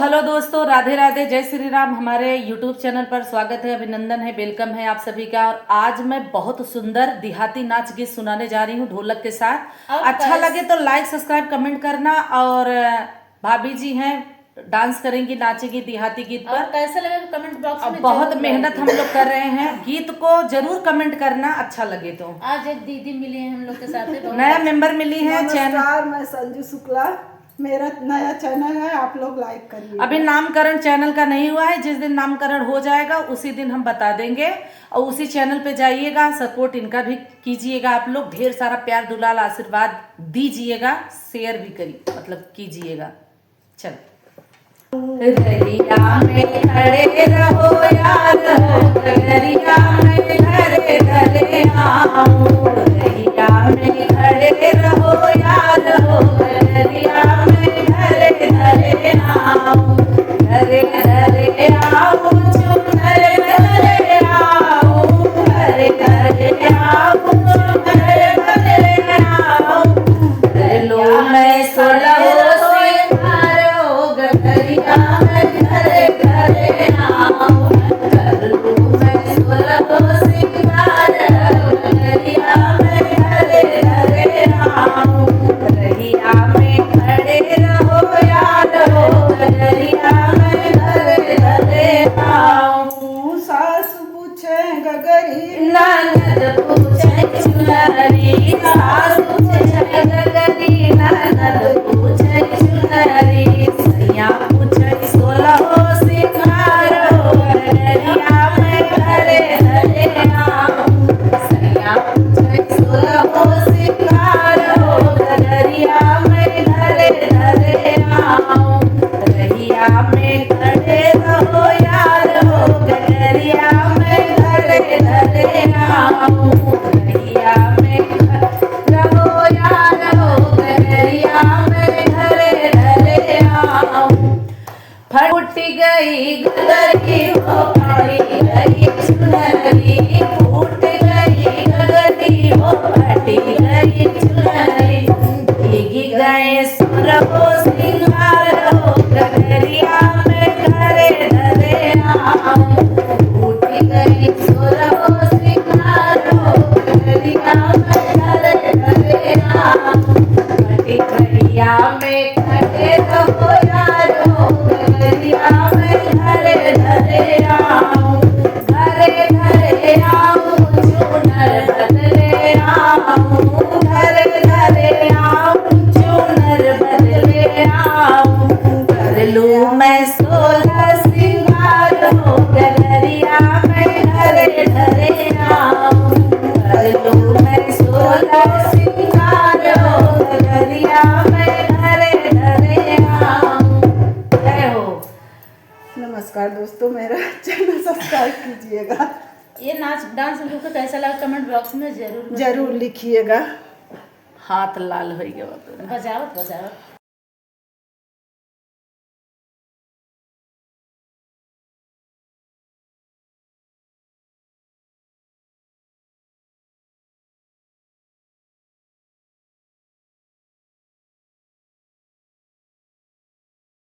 Hello दोस्तों, राधे राधे, जय श्री राम। हमारे YouTube चैनल पर स्वागत है, अभिनंदन है, वेलकम है आप सभी का। और आज मैं बहुत सुंदर देहाती नाच गीत सुनाने जा रही हूँ ढोलक के साथ। अच्छा लगे तो लाइक सब्सक्राइब कमेंट करना। और भाभी जी हैं, डांस करेंगी, नाचेंगी देहाती गीत पर। कैसा लगा कमेंट बॉक्स में बहुत मेहनत हम लोग कर रहे हैं, गीत को जरूर कमेंट करना अच्छा लगे तो। आज एक दीदी मिली है हम लोग के साथ, नया मेंबर मिली है चैनल। मैं संजू शुक्ला, मेरा नया चैनल है, आप लोग लाइक करिए। अभी नामकरण चैनल का नहीं हुआ है, जिस दिन नामकरण हो जाएगा उसी दिन हम बता देंगे। और उसी चैनल पे जाइएगा, सपोर्ट इनका भी कीजिएगा। आप लोग ढेर सारा प्यार दुलाल आशीर्वाद दीजिएगा, शेयर भी करिए, मतलब कीजिएगा। चलो। गगरिया में खड़े रहो यार हो, गगरिया में धरे धरे आऊं। गगरिया में खड़े रहो यार हो, गगरिया में धरे धरे आऊं। धरे धरे आऊं, चुनर धरे आऊं। धरे धरे आऊं, चुनर धरे आऊं। लो मैं सोलह ननद पूछे चुनरी, सास पूछे गगरी, ननद पूछे चुनरी, सैया पूछे सोलह सिंगार हो, गगरिया में धरे धरे आऊं। सैया पूछे सोलह सिंगार हो, गगरिया में धरे धरे आऊं। रहिया में खड़े रहो यार हो, गगरिया में धरे धरे आऊं। रहिया में रहो यार हो, गगरिया में धरे धरे आऊं। फट गई गगरी हो, फट गई चुनरी, फूट गई गगरी हो, फट गई चुनरी। भीग गए सुरहो सिंगार हो, गगरिया में धरे धरे आऊं। फूट गई सुरहो सिंगार हो, गगरिया में धरे धरे आऊं। गगरिया में खड़े रहो यार हो, गगरिया में धरे धरे आऊं। धरे धरे आऊं, चुनर बदले आऊं। धरे धरे आऊं, चुनर बदले आऊं। कर लूं मैं सोलह सिंगार हो, गगरिया में धरे धरे आऊं। कर लूं मैं सोलह सिंगार हो, गगरिया में धरे धरे आऊं। जय हो। नमस्कार दोस्तों, मेरा चैनल सब्सक्राइब कीजिएगा। ये नाच डांस हम लोग को कैसा लगा कमेंट बॉक्स में जरूर जरूर लिखिएगा। हाथ लाल हो गया। बजावत बजावत